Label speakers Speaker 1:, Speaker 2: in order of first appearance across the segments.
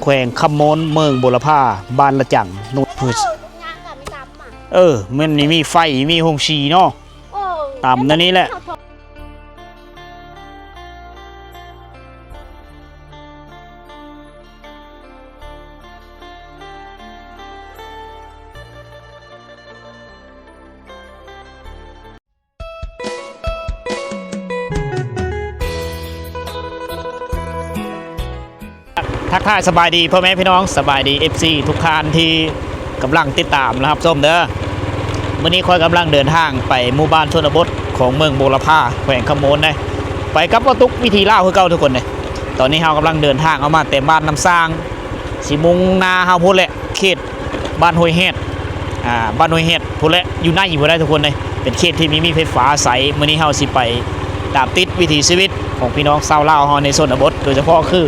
Speaker 1: แขวงคำมนเมืองบุรพาบ้านละจังนุ่นมันนี่มีไฟมีหงชีเนาะต่ำนั่นนี่แหละทักทายสบายดีพ่อแม่พี่น้องสบายดี FC ทุกท่านที่กำลังติดตามนะครับส้มเด้อวันนี้ค่อยกำลังเดินทางไปหมู่บ้านชนบทของเมืองบุรพาแขวงคำมนเลยไปกับว่าตุกวิธีเล่าคือเก่าทุกคนเลยตอนนี้เรากำลังเดินทางเอามาแต่บ้านน้ำสร้างสีมุงนาเฮาพูดแหละเขตบ้านห้วยเฮ็ดบ้านห้วยเฮ็ดพูดแหละอยู่ในอยู่ได้ทุกคนเลยเป็นเขตที่มีไฟฟ้าใสวันนี้เฮาสิไปตามติดวิถีชีวิตของพี่น้องชาวลาวเฮาในชนบทโดยเฉพาะคือ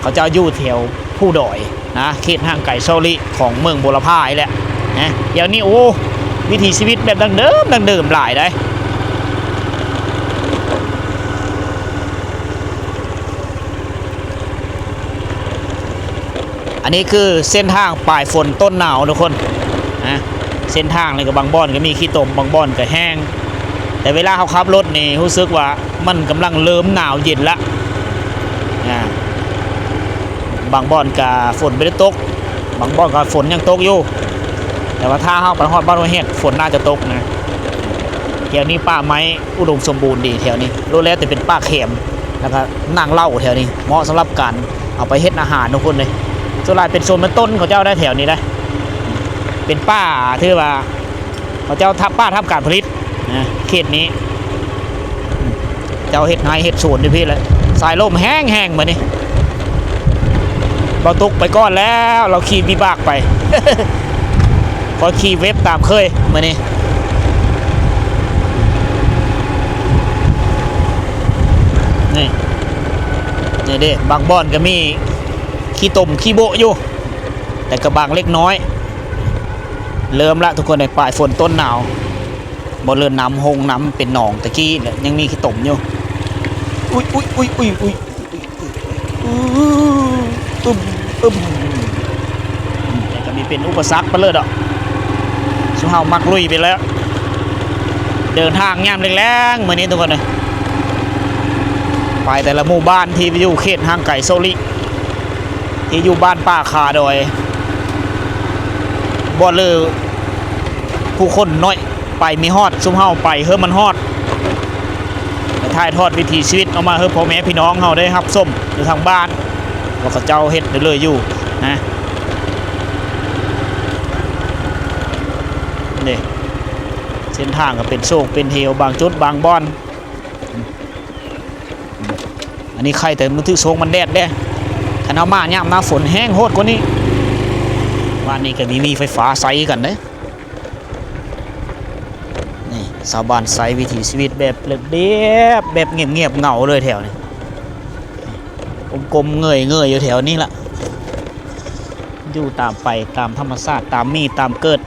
Speaker 1: เขาจะอยู่แถวผู้ดอยนะเขตห่างไก่โซลิของเมืองบุรพาแหละนะเดี๋ยวนี้โอ้วิถีชีวิตแบบดังเดิมหลายได้อันนี้คือเส้นทางปลายฝนต้นหนาวทุกคนนะเส้นทางเลยกับบางบ่อนก็มีขี้ตมบางบ่อนก็แห้งแต่เวลาเขาขับรถนี่รู้สึกว่ามันกำลังเริ่มหนาวเย็นละบางบ่อนกับฝนไม่ได้ตกบางบ่อนกับฝนยังตกอยู่แต่ว่าถ้าเข้าไปฮอดบ้านห้วยเฮ็ดฝนน่าจะตกนะแถวนี้ป่าไม้อุดมสมบูรณ์ดีแถวนี้รู้แล้วแต่เป็นป่าเข็มนะครับนั่งเล่าแถวนี้เหมาะสำหรับการเอาไปเฮ็ดอาหารทุกคนเลยส่วนใหญ่เป็นโซนเป็นต้นเขาเจ้าได้แถวนี้ได้เป็นป่าที่ว่าเขาเจ้าทับป่าทำการผลิตนะเขตนี้เจ้าเฮ็ดไฮเฮ็ดสวนด้วยพี่เลยสายลมแห้งเหมือนนี่เราตกไปก้อนแล้วเราขี่วิบากไป พอขี่เว็บตามเคยมานี่นี่เด้บางบ่อนก็มีขี้ตมขี้โบอยู่แต่กระบางเล็กน้อยเริ่มละทุกคนในปลายฝนต้นหนาวบ่เริ่มน้ำหงน้ำเป็นหนองตะกี้ยังมีขี้ตมอยู่อุ้ยแต่ก็มีเป็นอุปสรรคไปเลยดอกสุเฮามักลุยไปแล้วเดินทางย่ำแรงๆเหมือนนี้ทุกคนเลยไปแต่ละหมู่บ้านที่อยู่เขตห่างไก่โซลิที่อยู่บ้านป่าคาดอยบ่เลยผู้คนน้อยไปมีฮอดสุเฮาไปเฮ้มันฮอดถ่ายทอดวิถีชีวิตออกมาเฮ้พ่อแม่พี่น้องเฮาได้รับส้มอยู่ทางบ้านว่าเขาเจ้าเฮ็ดได้เลยอยู่นะนี่เส้นทางก็เป็นโซกเป็นเฮวบางจุดบางบ่อนอันนี้ใครแต่มันถือโซงมันแดดเด้ถ้าเอามาย่ำมาฝนแห้งโหดกว่านี้บ้านนี้ก็มีไฟฟ้าใสกันเด้นี่ชาวบ้านใสวิถีชีวิตแบบเรียบแบบเงียบๆเหงาเลยแถวนี้กลมๆเงยอยู่แถวนี้ล่ะอยู่ตามไปตามธรรมชาติตามมีตามเกิด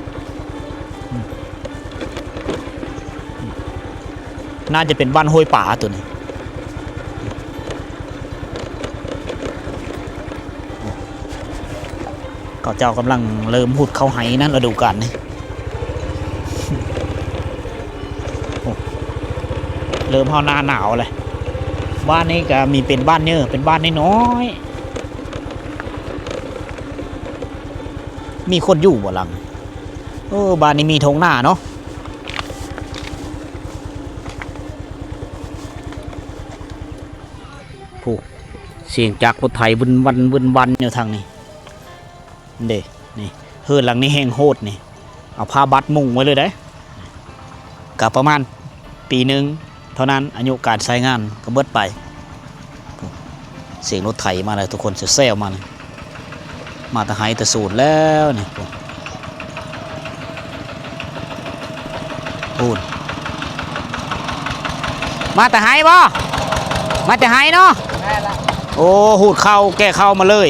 Speaker 1: น่าจะเป็นบ้านห้วยป่าตัวนี้เขาเจ้ากำลังเริ่มหุดเข้าไหนั่นฤดูกาลนี่เริ่มเข้าหน้าหนาวเลยบ้านนี้ก็มีเป็นบ้านเนื้อเป็นบ้านน้อยมีคนอยู่บ่หลังบ้านนี้มีทงหน้าเนาะผู้เสียงจากรถไถวนวันอยู่ทางนี้เด้นี่เฮือนหลังนี้แห้งโหดนี่เอาผ้าบัดมุงไว้เลยได้กับประมาณปีหนึ่งเท่านั้นอายุการใช้งานก็เบิดไปเสียงรถไถมาเลยทุกคนเซลมาเลยมาตะไคร้ตะสูดแล้วนี่พูดมาตะไคร้บ่มาตะไคร้เนาะโอ้หูดเข้าแก้เข้ามาเลย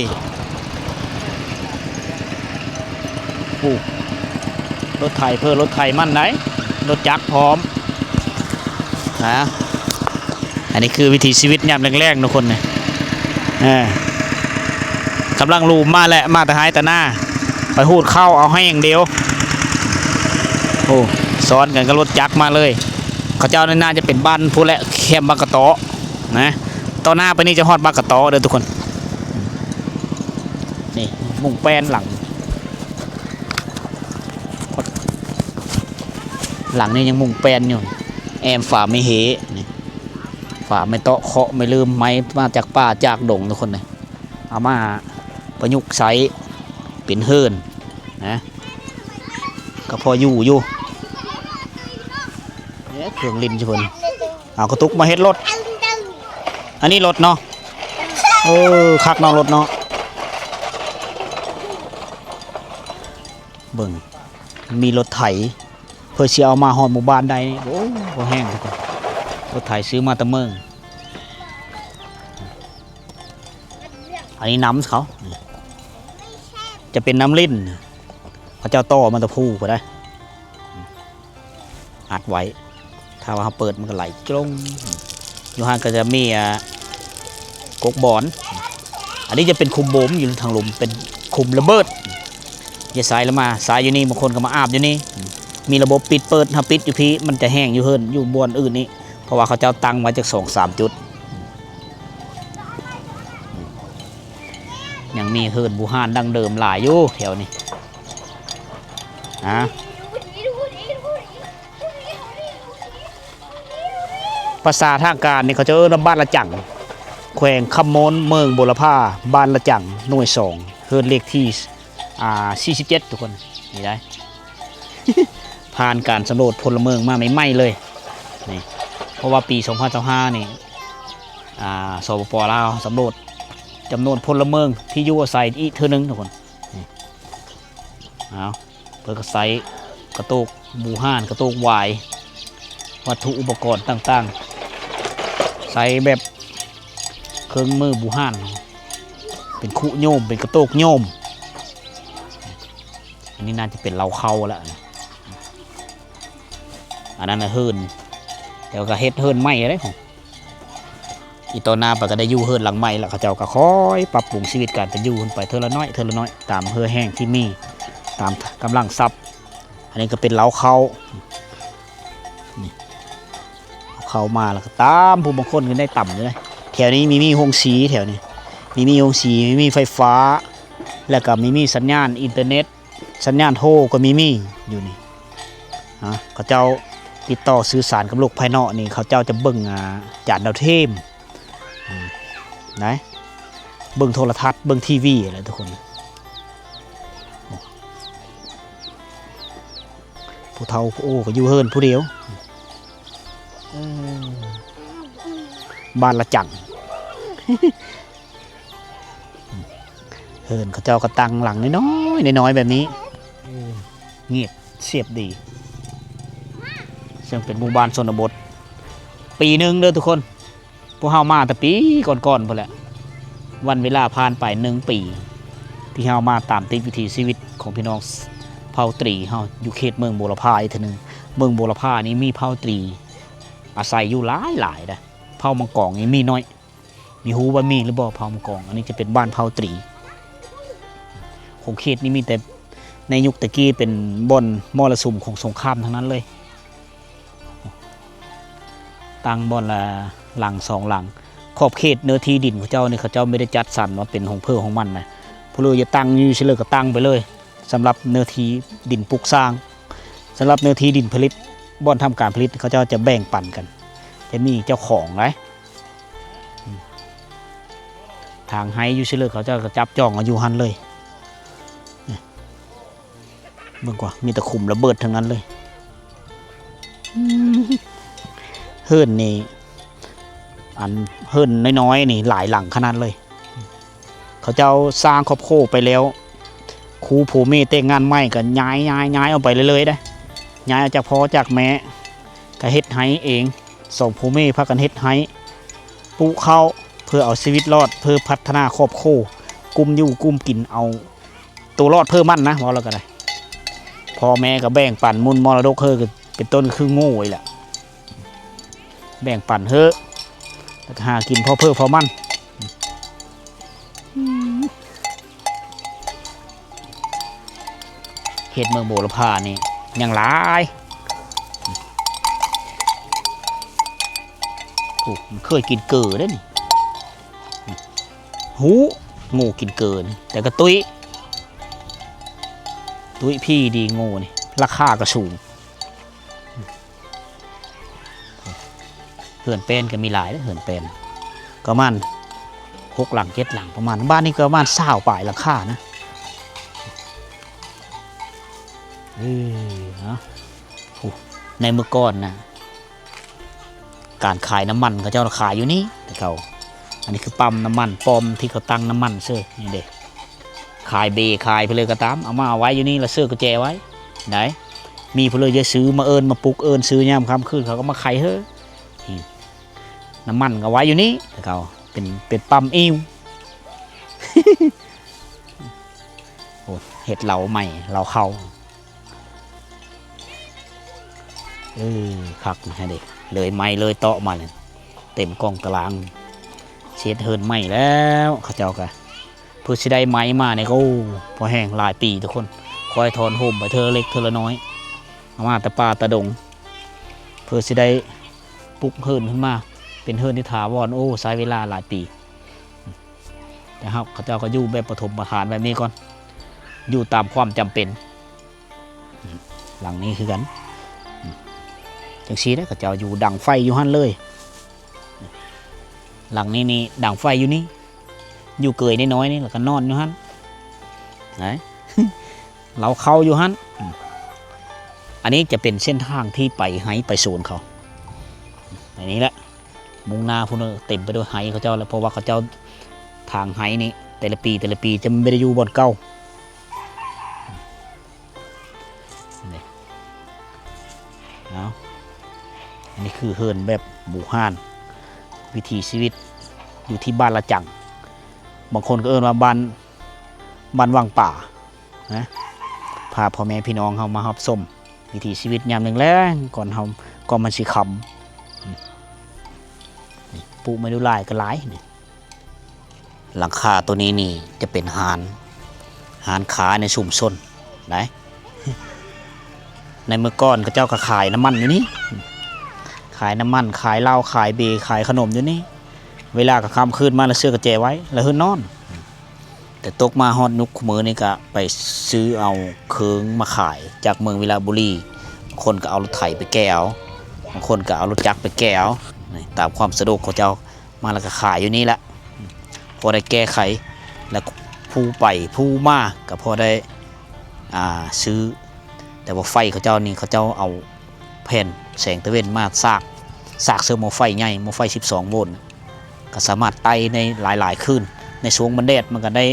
Speaker 1: รถไถเพื่อรถไถมั่นไหนรถจักรพร้อมนะอันนี้คือวิถีชีวิตยามแรงๆทุกคนเนี่ย กำลังลูมมาแหละมาแต่หายแต่หน้าไปหูดเข้าเอาให้อย่างเดียวโอ้ซ้อนกันก็รถจักรมาเลยเขาเจ้าน่าจะเป็นบ้านผู้และแคมบางกะตอนะต่อหน้าไปนี่จะฮอดบางกะตอเด้อทุกคนนี่มุ่งแป้นหลังนี่ยังมุ่งแป้นอยู่แอมฝ่าไม่เหนี่ฝ่าไม่เตาะเคาะไม่ลืมไม้มาจากป่าจากดงทุกคนเลยเอามาประยุกต์ใช้เป็นเฮิร์นนะก็พออยู่เนี่ยเครื่องลินทุกคนเอากระตุกมาเฮ็ดรถอันนี้รถเนาะคักเนาะรถเนาะเบิ่งมีรถไถเพื่อเชียเอามาหอดหมู่บ้านใดโอ้โหแห้งทุกคนรถไถซื้อมาตะเมืองอันนี้น้ำเขาจะเป็นน้ำลิ้นเขาเจ้าต่อมันตะพูไปได้อัดไว้ถ้าว่าเขาเปิดมันก็ไหลจงอยู่ห่างก็จะมีกกบอนอันนี้จะเป็นคุมโบมอยู่ทางลมเป็นคุมระเบิดอย่าสายแล้วมาสายอยู่นี่บางคนก็มาอาบอยู่นี่มีระบบปิดเปิดถ้าปิดอยู่พี่มันจะแห้งอยู่เฮิรนอยู่บนอื่นนี่เพราะว่าเขาเจ้าตั้งไว้จาก2-3 จุดยังมีเฮิรนบูฮานดังเดิมหลายอยู่แถวนี้ภาษาทางการนี่เขาจะเอิ้นบ้านละจังแขวงคำมนเมืองบุรพาบ้านละจังหน่วย2เฮิรนเลขที่47ทุกคนนี่ได้ ผ่านการสำรวจพลเมืองมาไม่เลยนี่เพราะว่าปี2025นี่สปป.ลาวสำรวจจำนวนพลเมืองที่อยู่อาศัยอีกเท่านึงทุกคนนี่เอาเพื่อกระใสกระตุกบูฮานกระตุกวายวัตถุอุปกรณ์ต่างๆใส่แบบเครื่องมือบูฮานเป็นคุโยมเป็นกระตุกโยมอันนี้น่าจะเป็นเราเข้าแล้วอันนั้นเฮิรนเดี๋ยวก็เฮ็ดเฮิรนใหม่เลยของอีตอนหน้าก็ได้อยู่เฮิรนหลังใหม่แล้วเขาเจ้าก็ค่อยปรับปรุงชีวิตการเป็นอยู่ขึ้นไปเท่าละน้อยตามเฮือแห้งที่มีตามกำลังทรัพย์อันนี้ก็เป็นเล้าเข้าเข้ามาแล้วก็ตามผู้บางคนก็ได้ต่ำเลยแถวนี้มีโฮงสีแถวนี้มีโฮงสีมีไฟฟ้าแล้วก็มีสัญญาณอินเทอร์เน็ตสัญญาณโทรก็มีอยู่นี่เขาเจ้าติดต่อสื่อสารกับโลกภายนอกนี่เขาเจ้าจะเบิ่งจานดาวเทียมนะเบิ่งโทรทัศน์เบิ่งทีวีอะไรทุกคนผู้เฒ่าผู้โอ้ก็อยู่เฮิรนผู้เดียวบ้านละจัง เฮิรนเขาเจ้าก็ตั้งหลังน้อยแบบนี้เงียบเสียบดีซึ่งเป็นหมู่บ้านชนบทปีหนึ่งเด้อทุกคนพวกเฮามาแต่ปีก่อนๆพอแหละวันเวลาผ่านไป1 ปีที่เฮามาตามติดวิถีชีวิตของพี่น้องเผ่าตรีเฮาอยู่เขตเมืองบุรพาอีกทีนึงเมืองบุรพานี้มีเผ่าตรีอาศัยอยู่หลายนะเผ่ามังกรนี่มีน้อยมีฮูว่ามีหรือบ่เผ่ามังกรอันนี้จะเป็นบ้านเผ่าตรีของเขตนี้มีแต่ในยุคตะกี้เป็นบ่อนมรสุมของสงครามทั้งนั้นเลยตั้งบ่อนละหลัง2 หลังขอบเขตเนื้อที่ดินของเจ้านี่เขาเจ้าไม่ได้จัดสรรว่าเป็นของเพื่อของมันนะผู้เลยจะตั้งอยู่เฉลยก็ตั้งไปเลยสำหรับเนื้อที่ดินปลูกสร้างสำหรับเนื้อที่ดินผลิตบ่อนทำการผลิตเขาเจ้าจะแบ่งปันกันจะมีเจ้าของไงทางไฮอยู่เฉลยเขาเจ้าก็จับจ้องอยู่หันเลยเบิ่งกว่ามีแต่ขุมระเบิดทั้งนั้นเลยเฮิรนนี่อันเฮิรนน้อยๆนี่หลายหลังขนาดเลยเขาเจ้าสร้างครอบครัวไปแล้วครูผู้มีแต่งงานใหม่ก็ย้ายเอาไปเลยได้ย้ายจากพ่อจากแม่ก็เฮ็ดให้เอง2ผู้มีพากันเฮ็ดให้ปลูกข้าวเพื่อเอาชีวิตรอดเพื่อพัฒนาครอบครัวกุมอยู่กุมกินเอาตัวรอดเพิ่มมั่นนะว่าแล้วก็ได้พ่อแม่ก็แบ่งปันมุนมรดกเฮ้อเป็นต้นคือโง่เลยแหละแบ่งปันเฮ้อแล้วก็หากินพอเพิ่มพอมั่น เห็ดเมืองโบราพานี่ยังหลายโอ้มันเคยกินเกลือได้นี่หูงูกินเกลือนี่แต่ก็ตุ้ยพี่ดีงูนี่ราคากระสูงเหือนเป็นก็มีหลายเหือนเป็นก็มัน6 หลัง 7 หลังประมาณบ้านนี้ก็ประมาณ20 ปลายราคานะนะในเมื่อก่อนนะการขายน้ำมันเขาเจ้าขายอยู่นี่แต่เขาอันนี้คือปั๊มน้ำมันปอมที่เขาตั้งน้ำมันเสื้อนี่เด็กขายเบขายไปเลยก็ตามเอามาไว้อยู่นี่แล้วเสื้อก็แจไว้ไหนมีเพลยจะซื้อมาเอิญมาปลุกเอิญซื้อย่ำค่ำคืนเขาก็มาขายเฮ้น้ำมันก็ไว้อยู่นี่แต่เขาเป็นปั๊มอิ่ว โอ้เห็ดเหลาใหม่เหลาเขาคักนะเด็กเลยไม้เลยเตาะมาเลยเต็มกองตารางเช็ดเฮินใหม่แล้วเขาเจ้ากันเพื่อจะได้ไม้มาเนี่ยก็พอแห้งหลายปีทุกคนคอยถอนโฮมไปเธอเล็กเธอละน้อยเอามาแต่ป่าตะดงเพื่อจะได้ปลุกเฮินขึ้นมาเป็นเฮินที่ถาวรโอ้ใช้เวลาหลายปีแต่ครับเขาเจ้าก็อยู่แบบปฐมประทานแบบนี้ก่อนอยู่ตามความจำเป็นหลังนี้คือกันจังซีได้เขาเจ้าอยู่ดังไฟอยู่หันเลยหลังนี้นี่ดังไฟอยู่นี่อยู่เกยน้อยนี่แล้วก็นอนอยู่หันไหน เราเข้าอยู่หันอันนี้จะเป็นเส้นทางที่ไปไฮไปโซนเขาอันนี้แหละมุงนาพุ่นเต็มไปด้วยไฮเขาเจ้าแล้วเพราะว่าเขาเจ้าทางไฮนี่แต่ละปีจะไม่ได้อยู่บนเก้าเอาอันนี้คือเฮิร์นแบบหมู่ห้านวิถีชีวิตอยู่ที่บ้านละจังบางคนก็เอิ้นว่าบ้านวังป่านะพาพ่อแม่พี่น้องเขามารับชมวิถีชีวิตยามหนึ่งแล้วก่อนมันสิคำปูไม่ดูลายก็หลายนี่หลังคาตัวนี้นี่จะเป็นหานขาในชุมชนไหนในเมื่อก่อนก็เจ้าก็ขายน้ำมันอยู่นี่ขายน้ำมันขายเหล้าขายเบร์ขายขนมอยู่นี่เวลาก็ค่ำคืนมาแล้วเสื้อกระเจไว้แล้วหื้นนอนแต่ตกมาฮอดนุกมือนี่ก็ไปซื้อเอาเคืองมาขายจากเมืองวิลาบุรีบางคนก็เอารถไถไปแก้วบางคนก็เอารถจักรไปแก้วตามความสะดวกของเจ้ามาแล้วก็ขายอยู่นี่แหละพอได้แก้ไขแล้วผู้ไปผู้มาก็พอได้ซื้อแต่ว่าไฟเขาเจ้านี่เขาเจ้าเอาแผ่นแสงตะเวนมาซากเสื้อหม้อไฟใหญ่หม้อไฟ12 โวลต์ก็สามารถไต่ในหลายคืนในช่วงมันแดดมันก็ได้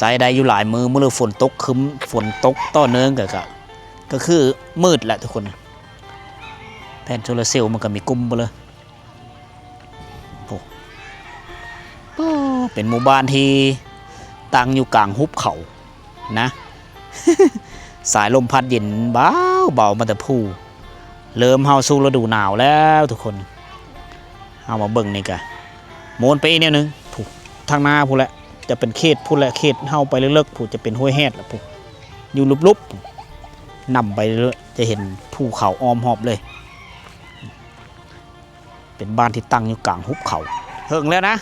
Speaker 1: สายได้อยู่หลายมือเมื่อฝนตกคึ้มฝนตกต่อเนื่องก็คือมืดแหละทุกคนแผ่นโซลาร์เซลล์มันก็มีกลุ่มไปเลยเป็นหมู่บ้านที่ตั้งอยู่กลางหุบเขานะ สายลมพัดเย็นเบามาแต่ผู้เริ่มเฮาสู่ฤดูหนาวแล้วทุกคนเอามาเบิ่งนี่กะโมนไปอีกเนี่ยนึงผู้ทางหน้าผู้แหละจะเป็นเขตผู้แหละเขตเฮาไปเลิกๆผู้จะเป็นห้วยแฮดละผู้อยู่ลุบๆนำไปเลยจะเห็นภูเขาอ้อมหอบเลยเป็นบ้านที่ตั้งอยู่กลางหุบเขาเฮิงแล้วนะ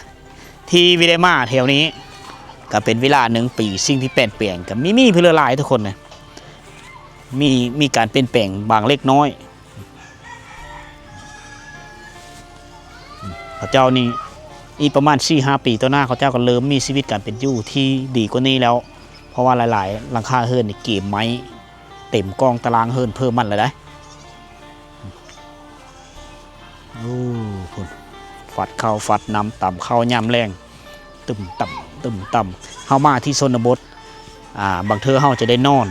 Speaker 1: ที่วิเดมาแถวนี้ก็เป็นเวลา1 ปีสิ่งที่เปลี่ยนแปลงก็มีเพื่อหลายทุกคนนะมีการเปลี่ยนแปลงบางเล็กน้อยเขาเจ้านี่อีกประมาณ 4-5 ปีต่อหน้าเขาเจ้าก็เริ่มมีชีวิตการเป็นอยู่ที่ดีกว่านี้แล้วเพราะว่าหลายๆหลังคาเฮิร์นเก็บไม้เต็มกองตารางเฮิร์นเพิ่มมันเลยได้โอ้คุณฟัดเข้าฟัดน้ำต่ำเข้าย่ำแรงตึมต่ำเข้ามาที่ชนบทบางเธอเฮาจะได้นอน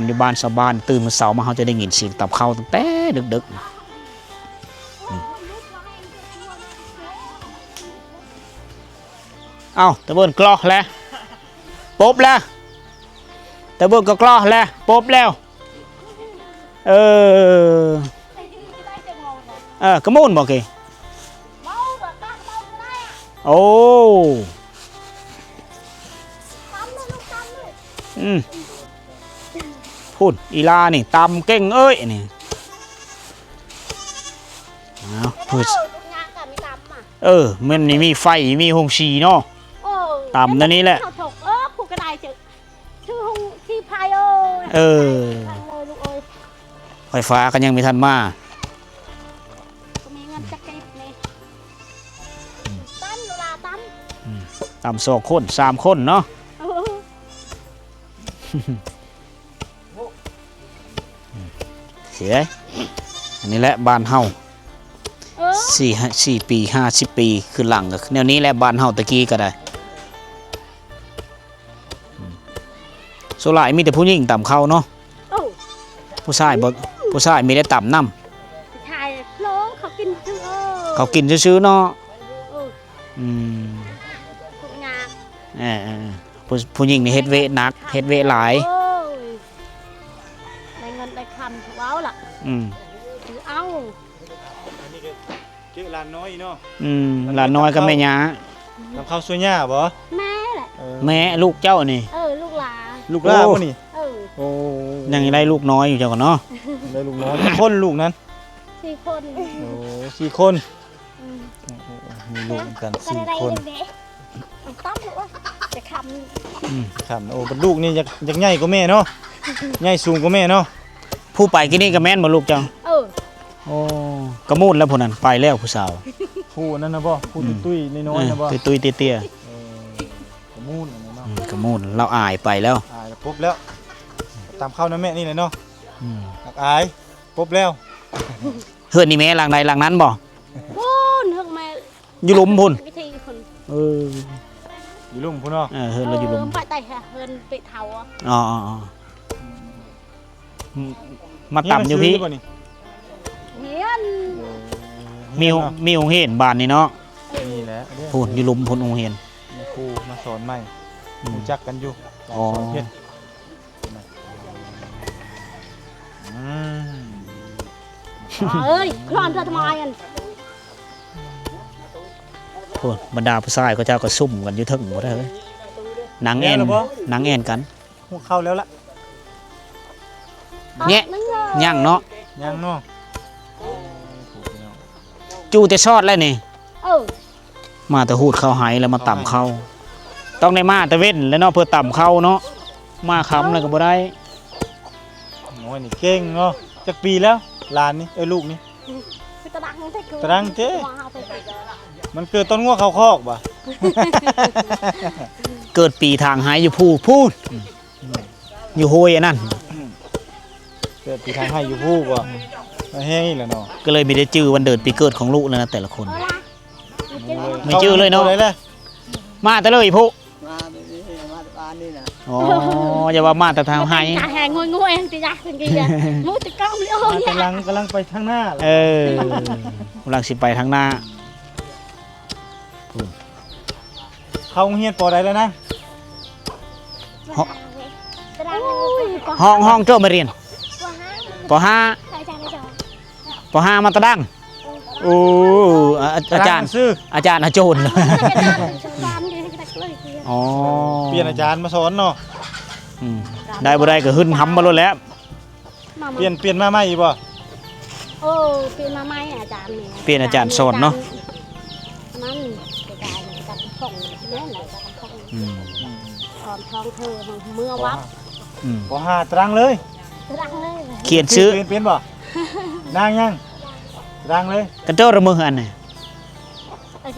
Speaker 1: อยู่บ้านชาวบ้านตื่นมาเสาร์มาเฮาจะได้ยินเสียงตับเข้าตั้งแต่ดึกเอาตะเบิ้ลกล้อแล้วปบแล้วตะเบิ้ลก็กล้อแล้วปบแล้วกระมุนบอกกี่โอ้ พูดอีลานี่ตำเก่งเอ้ยนี่เอาพูดมันนี่มีไฟมีหงสีเนาะตำนั่นนี่แหละ
Speaker 2: ผูกกระไดชื่อหงที่พาย
Speaker 1: ไฟฟ้ากันยังไม่ทันมา
Speaker 2: มีเงินจะเก็บนี่ตั้มเวลาตั้ม
Speaker 1: ตำ2 คน3 คนเนาะเสียอันนี้แหละบ้านเฮา4 ปี50 ปีคือหลังก็แนวนี้แหละบ้านเฮาตะกี้ก็ได้โซลายมีแต่ผู้หญิงต่ำเข้าเนาะผู้ชายมีได้ต่ำน้
Speaker 2: ำชายร้องเขากินชื่อ
Speaker 1: เขากินซื้อเนาะผู้หญิงนี่เฮ็ดเวนักเฮ็ดเวหลาย
Speaker 2: ได้เงินได้คำว้าวล่ะเอา
Speaker 3: เจ้าหลานน้อยเนาะ
Speaker 1: หลานน้อยก็แม่ยา
Speaker 3: ทำข้าวสวยย่าบ่
Speaker 2: แม่แหละ
Speaker 1: แม่ลูกเจ้านี่
Speaker 2: ลูกหลา
Speaker 3: บ่นี่
Speaker 1: โอ้ยังได้ลูกน้อยอยู่เจ้าก่อนเนาะ
Speaker 3: ได้ลูกน้อยคนลูกนั้น
Speaker 2: 4 คน
Speaker 3: โอ้4 คนมีลูกกัน4 คน
Speaker 2: ตั้มหรือว่าจะค
Speaker 3: ำโอ้ลูกนี่อยากใหญ่กว่าแม่เนาะใหญ่สูงกว่าแม่เนาะ
Speaker 1: ผู้ไปกินนี่ก็แม่นบ่ลูกเจ้าโอ้กระมูดแล้วผู้นั้นไปแล้วผู้สาว
Speaker 3: ผู้นั่นนะบ่ผู้ตุ้ยน้อยนะบ่
Speaker 1: ตุ้ยเตี้ย
Speaker 3: กระมูดเนาะ
Speaker 1: กระมูดเราอายไปแล้ว
Speaker 3: ปุ๊บแล้วตามเข้านะแม่นี่เลยเนาะอายปุ๊บแล้ว
Speaker 1: เฮือนนี่แม่หลังใดหลังนั้นบ่
Speaker 2: พุ่นเฮือนแม่
Speaker 1: อยู่ลุมพุ่น
Speaker 3: อยู่ลุมพุ่นเนาะ
Speaker 1: เฮือนเราอยู่ลุม
Speaker 2: ไปไต่เฮือนไปเถา
Speaker 1: มาต่ำอยู่พี่มีองเห็นบานนี่เนาะ
Speaker 3: นี่แหละ
Speaker 1: พูดอยู่ลุมพูดองเห็น
Speaker 3: ครูมาสอนใหม่รู้จักกันอยู่สอนเพชร
Speaker 2: คลอนเธอทำไมกัน
Speaker 1: พูดบรรดาผู้ชายก็เจ้าก็ซุ่มกันอยู่ทึ่งหมดเลยหนังแอนกัน
Speaker 3: หัวเข้าแล้วล่ะ
Speaker 1: เนี่ยย่างเนาะจูจะชอดแล้วนี่มาแต่หูดเข้าหายแล้วมาต่ำเข้าต้องได้มาแต่เว้นแล้วเนาะเพื่อต่ำเข้าเนาะมาคำอะไรก็บ่ได้
Speaker 3: โอ้ยนี่เก่งเนาะจักปีแล้วหลานนี่ลูกนี่ตะดังเจ๊มันเกิดต้นงัวเขาคอกป่ะ
Speaker 1: เกิดปีทางหายอยู่พูดอยู่โฮยนั่น
Speaker 3: เกิดปีทางหายอยู่พูดป่ะมาแห้งอีกแล้วเนาะ
Speaker 1: ก็เลยไม่ได้จื้อวันเดือนปีเกิดของลูกแล้วนะแต่ละคนไม่จื้อเลยเนาะมาแต่เลยพูอ๋ออย่าว่ามาแต่ทางหาย
Speaker 2: แหงงวยติยาเป็นกี่อย่างมุติกล้องเลี้ยว
Speaker 3: กำลังไปทางหน้าก
Speaker 1: ำลังสิไปทางหน้า
Speaker 3: เขาเฮียนปอใดแล้วนะ
Speaker 1: ห้องเจ้ามาเรียนป.5มาตะดังโอ้อาจารย์อาโจร
Speaker 3: เปลี่ยนอาจารย์มาสอนเนาะ
Speaker 1: ได้บ่ได้ก็หึ่นหำมาแล้ว
Speaker 3: เปลี่ยนมาใหม่บ่
Speaker 2: เปลี่ยนมาใหม่อาจารย์
Speaker 1: เปลี่ยนอาจารย์สอนเนาะ
Speaker 2: นั่นกระจายกันท่องแม่ไหนกันท่องสอนท่องเธอเมื่อวัด
Speaker 3: ป.5ตรังเลย
Speaker 1: เขียนชื่อ
Speaker 3: เปลี่ยนบ่นางยังรังเลย
Speaker 1: กันเจ้าระมืออันไหน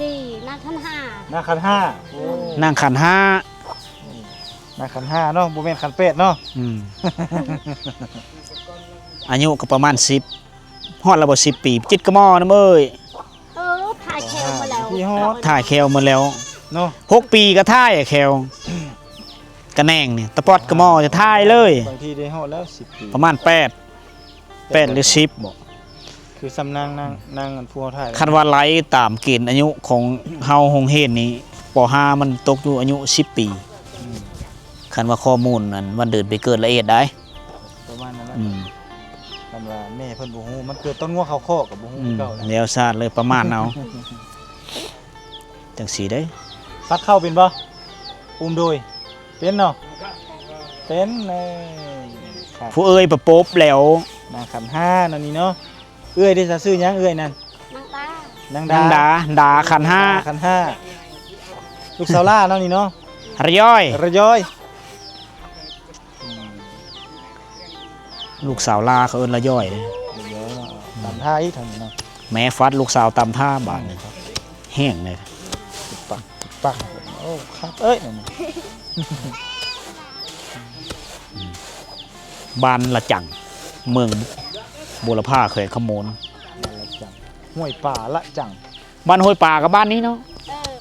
Speaker 2: ที่นางขันห้
Speaker 1: นางขันห้
Speaker 3: เนาะบุเมนขันเป็ดเนาะ
Speaker 1: อายุก็ประมาณ10ฮอดระบบ10 ปีจิตกระมอนะเอ้ย
Speaker 2: ถ่ายแคลมาแล้ว
Speaker 1: ถ่ายแคลมาแล้ว
Speaker 3: เนาะ
Speaker 1: 6 ปีก็ถ่ายแคลกระแนงเนี่ยตะปอดกระมอจะถ่ายเลย
Speaker 3: บางทีได้ฮอดแล้ว10 ปี
Speaker 1: ประมาณ8หรือ10บอก
Speaker 3: คือสำนางอันพัวถ่าย
Speaker 1: คันว่าไล่ตามเกณฑ์อายุของเฮาหงเฮนนี้ป.5มันตกอยู่อายุ10 ปีคันว่าข้อมูลนั้นวันเดือนไปเกิดละเอียดได้
Speaker 3: ประมาณนั้นคันว่าแม่เพิ่นบ่ฮู้มันเกิดต้นงัวเขาคอกกับบ่ฮู้เก่า
Speaker 1: แล้วซาดเลยประมาณเอาจังสีได้
Speaker 3: ซักเข้าเป็นบ่อุ้มโดยเป็นเนาะเป็นเลย
Speaker 1: ผู้เอ้ยประปบแล้ว
Speaker 3: นางขันห้านั่นนี่เนาะเอื้อยได้ซะซื้อหยังเอื้อยนั่น
Speaker 2: นางตาน
Speaker 3: าง
Speaker 1: นางดาขันห้า
Speaker 3: ขันห้าลูกสาวล่าเนาะนี่เนาะ
Speaker 1: ระย้อย
Speaker 3: ระย้อย
Speaker 1: ลูกสาวลาเขาเอิ้นระย้อยเลย
Speaker 3: ระย้อยเนาะตามท่าอีกทางนี้เนาะ
Speaker 1: แม่ฟัดลูกสาวตำท่าบาดนี่แห้งเลย
Speaker 3: ปักโอ้ครับเอ้ยนั่นน่ะ
Speaker 1: บ้านละจังเมืองบุรพาแขวงขโมน
Speaker 3: ละจังห้วยป่าละจัง
Speaker 1: บ้านห้วยป่ากับบ้านนี้เนาะ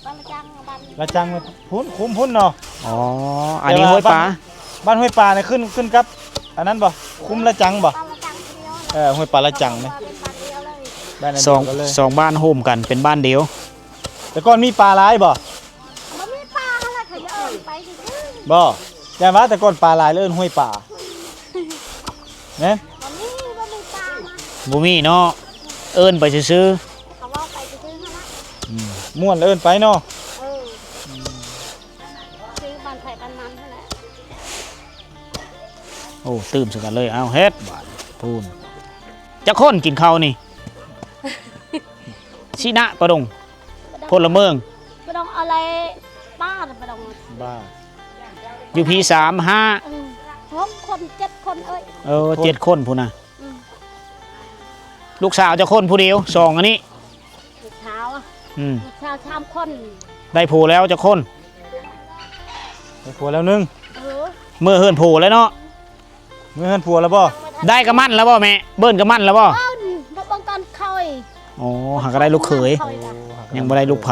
Speaker 2: บ้านละจังบ้าน
Speaker 3: ละจังมันพุ่นคุ้มพุ่นเนาะ
Speaker 1: อ๋ออันนี้ห้วยป่า
Speaker 3: บ้านห้วยป่าเนี่ยขึ้นกับอันนั้นบ่คุ้มละจังบ่
Speaker 2: บ้านละจังเดียว
Speaker 3: ห้วยป่าละจังเนี่ย
Speaker 2: เป็นบ้านเดียวเลย
Speaker 3: บ้านนั้น
Speaker 1: สอง
Speaker 3: เดียวกันเลย
Speaker 1: สองบ้านโฮมกันเป็นบ้านเดียว
Speaker 3: แต่ก่อนมีปลาหลายบ่
Speaker 2: มันมีปลาอะไรเขาจะเอิ้นไปดิ
Speaker 3: บ่แต่ว่าแต่ก่อนปลาหลายเลยเอิ้นห้วยป่าเนี่ย
Speaker 2: มันมีปลานะ
Speaker 1: บ่มีเนาะเอิ้นไปซื้อ
Speaker 2: เขาว่าไปซื้อให้นะ
Speaker 3: ม่วนเลยเอิ้นไปเนาะ
Speaker 2: ซื้อบ้านไผ่บ้านมันเท่านั้น
Speaker 1: ๆโอ้ตื่มสกันเลยเอาเฮ็ดบาดพูนจะค้นกินข้าวนี่ ชินะประดงพลเมือง
Speaker 2: ไม่ต้องอะไรป้าไม่ต้อง
Speaker 3: บ้า
Speaker 1: อยู่พี35
Speaker 2: 6 คน 7 คนเอ้ย
Speaker 1: 7 คนพูนน่ะ
Speaker 2: อืม
Speaker 1: ลูกสาวจะคนผู้เดียวสองอันนี้
Speaker 2: ลูกเช้าอ่ะ
Speaker 1: อืม
Speaker 2: ลูกเช้า3 คน
Speaker 1: ได้ผู้แล้วจะคน
Speaker 3: ไปผัวแล้วนึง
Speaker 1: เมื่อเฮินผู้แล้วเนาะ
Speaker 3: มือเฮือนผัวแล้วบ่
Speaker 1: ได้กระมั่นแล้วบ่แม่เบิ้นกระมั่นแล้วบ่
Speaker 2: เอ้าบ่บังกันคอย
Speaker 1: อ๋อหากได้ลูกเขยยังบ่ได้ลูกไผ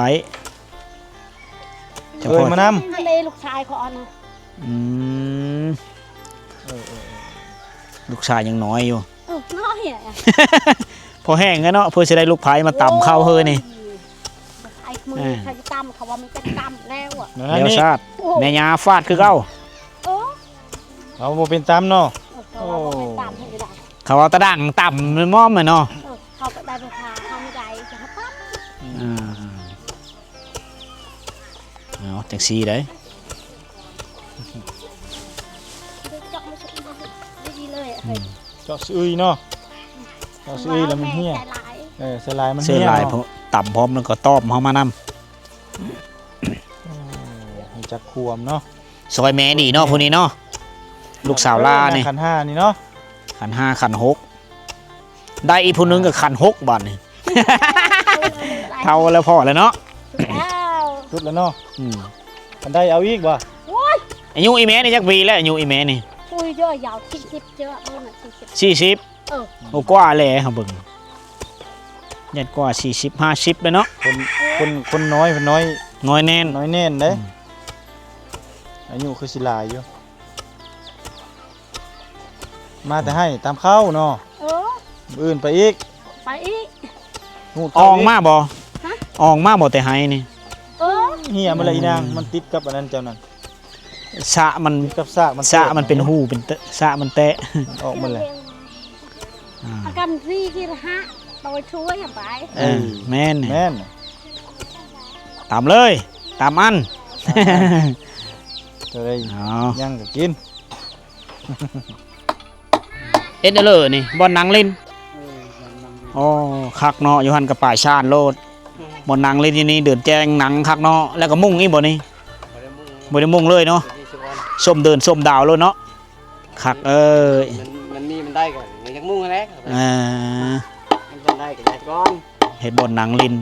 Speaker 3: เคยมานำ
Speaker 2: อันนี้ลูกชายเขาเอานะ
Speaker 1: อืมลูกชายยังน้อยอยู่
Speaker 2: น้อยอ่ะ
Speaker 1: พอแห้งแล้วเนาะเพื่อจะได้ลูกไผมาต่ำเข้าเฮ้ยนี่
Speaker 2: ไอ้มือใครจะตำเขาว่ามันจะตำแล้วอ่ะ
Speaker 3: นั่น
Speaker 1: แล้ว
Speaker 3: นี่
Speaker 1: ชาติแม่ยาฟาดคือเก่า
Speaker 2: เออ
Speaker 3: เอาบ่เป็นตามเนาะ
Speaker 2: เขาว่ามันตำให้ได้
Speaker 1: เขาเอาตะดังต่ำมันม้อมเลยเนาะ
Speaker 2: เขาก็ได้ราคาเขาไม่ได้จะให้ปั๊บ
Speaker 1: อ่าเอาจังซี่ได้
Speaker 2: จอกไม่สุกไม่ดีเลยอ่ะ
Speaker 3: เจาะซื้อเนาะเจาะซื้อแล้วมันเหี่ย
Speaker 2: ใส่หลาย
Speaker 3: สลายมัน
Speaker 1: เสื้อ
Speaker 3: เหี่ย
Speaker 1: ลาย
Speaker 3: เนาะ
Speaker 1: ต่ำพร้อมแล้วก็ต้อมเฮามานำ
Speaker 3: ให้จักควมเนาะ
Speaker 1: ซอยแม่นี่เนาะผู้นี้เนาะลูกสาวลานี่
Speaker 3: ขันห้านี่เนาะ
Speaker 1: ขัน5ขัน6ได้อีกผู้หนึงก็ขัน6บาทนี่ เท่าแล้วพอแล้วเนาะ
Speaker 2: แล้ว
Speaker 3: สุดแล้วเนาะ
Speaker 1: อืม
Speaker 3: อันใดเอาอีกบ่
Speaker 2: โอ้ย
Speaker 1: อายุอีแม่นี่จักปีแล้วอายุอีแม่นี่
Speaker 2: คุยเยอะยาว40เยอะเออ40
Speaker 1: 40
Speaker 2: เออ
Speaker 1: โอ้กว่าเลยครับเบิ่งยันกว่า40 50เลยเนาะ
Speaker 3: คนน้อยคนน้อย
Speaker 1: น้อยแน่น
Speaker 3: น้อยแน่นเด้อายุคือสิหลายอยู่มาแต่ให้ตามเข้าเนาะ
Speaker 2: เออ
Speaker 3: อื่นไปอีก
Speaker 2: ไปอีก
Speaker 3: นู่น
Speaker 1: อองมาบ่
Speaker 2: ฮะ
Speaker 1: อองมาบ่แต่ให้นี่
Speaker 2: เออ
Speaker 3: เหี่ยมันเลยอีนางมันติดกับอันนั้นเจ้านั่น
Speaker 1: สะมัน
Speaker 3: ติดกับซากมัน
Speaker 1: สะมันเป็นหูเป็นเตะสะมันแตะ
Speaker 3: ออกมาเลย
Speaker 1: อ่า
Speaker 2: อาการรีที่ฮะโดยช่วยไป
Speaker 1: เออแม่นนี่
Speaker 3: แม่น
Speaker 1: ตามเลยตามอัน
Speaker 3: จะได้
Speaker 1: เอา
Speaker 3: ยังก็กิน
Speaker 1: เอ็ดเด้อเลยนี่บ่อนหนังเล่นอ๋อคักเนาะอยู่หั่นกับป่ายชาญโลดบ่อนหนังเล่นที่นี่เดินแจ้งหนังคักเนาะแล้วก็มุ่งอีบ่นี่บ่ได้มุ่งเลยเนาะส้มเดินส้มดาวโลดเนาะคักเอ้ย
Speaker 4: มันมีมันได้ก่อนมันยังมุ่งแล้ว มันได้กันก่อน
Speaker 1: เฮ็ดบ่อนหนังเล่น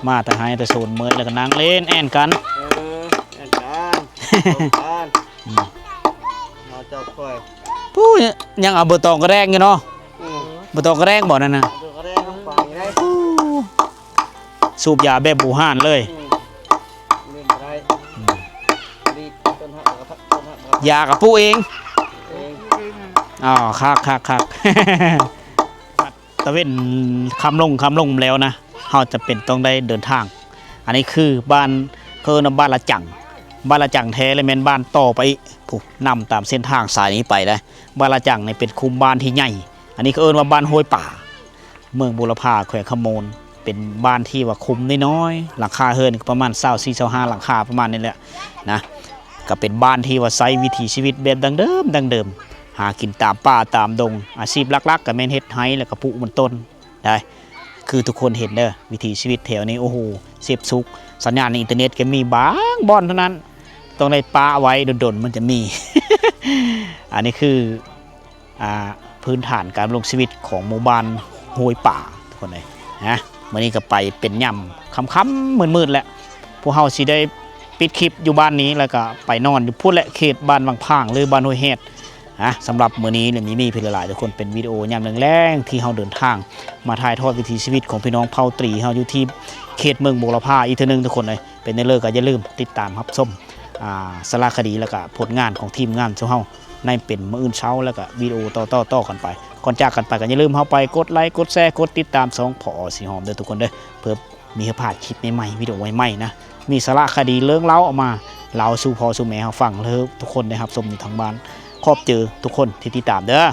Speaker 1: มาแต่ให้แต่โซนเมิดแล้วก็หนังเล่นแอ่นกัน
Speaker 4: อันการการเราเจ้าค่อย
Speaker 1: ปู้ยังเอาเบอร์ตองกระแรงอยู่เนาะเบอร์ตองกระแรงบ่นั่นน่ะ
Speaker 4: ดูก็ได้ทั้งฝ่ายได้
Speaker 1: สูบยาแบบบูฮานเลย
Speaker 4: เล่นได้รีดต้นหักกับต้นหักกับ
Speaker 1: ยากับปู้เอง
Speaker 4: เอง
Speaker 1: อ๋อคัก ตะเว้นคำลงแล้วนะเฮาจะเป็นต้องได้เดินทาง อันนี้คือบ้านบ้านละจังแท้เลยแม่นบ้านต่อไปผู้นำตามเส้นทางสายนี้ไปได้บ้านละจังนี่เป็นคุมบ้านที่ใหญ่อันนี้ก็เอิ้นว่าบ้านห้วยป่า เมืองบุรพาแขวงขโมนเป็นบ้านที่ว่าคุมน้อยๆหลังคาเฮิรนประมาณ24-25หลังคาประมาณนี้แหละนะ ก็เป็นบ้านที่ว่าใช้วิถีชีวิตแบบดังเดิมหากินตามป่าตามดงอาชีพหลักๆก็แม่นเฮ็ดไร่แล้วก็ปลูกมันต้นได้คือทุกคนเห็นเด้อวิถีชีวิตแถวนี้โอ้โหเสพสุขสัญญาณอินเทอร์เน็ตก็มีบางบ่อนเท่านั้นต้องได้ปะไว้ดนๆมันจะมี อันนี้คือพื้นฐานการลงชีวิตของหมู่บ้านห้วยป่าทุกคนเลยนะมื้อนี้ก็ไปเป็นย่ำค่ำๆมืดๆแหละพวกเฮาสิได้ปิดคลิปอยู่บ้านนี้แล้วก็ไปนอนอยู่พูดแหละเขตบ้านบางพางหรือบ้านห้วยเฮ็ดสำหรับมื้อนี้เนี่ยมีเพิ่นหลายทุกคนเป็นวิดีโอยามแรงๆที่เฮาเดินทางมาถ่ายทอดวิถีชีวิตของพี่น้องเผ่าตรีเฮาอยู่ที่เขตเมืองบุรพาอีกเทื่อนึงทุกคนเลยเป็นได้เลยก็อย่าลืมติดตามรับชมสารคดีแล้วก็ผลงานของทีมงานของเฮาในเป็นมื้ออื่นเช้าแล้วก็วิดีโอต่อกันไปก่อนจากกันไปก็อย่าลืมเฮาไปกดไลค์กดแชร์กดติดตาม2ผอสีหอมเด้อทุกคนเด้อเพื่อมีให้พลาดคลิปใหม่ๆวิดีโอใหม่ๆนะมีสารคดีเรื่องเล่าออกมาเล่าสู่พ่อสู่แม่เฮาฟังเลยทุกคนนะครับชมอยู่ทางบ้านขอบเจอทุกคนที่ติดตามเด้อ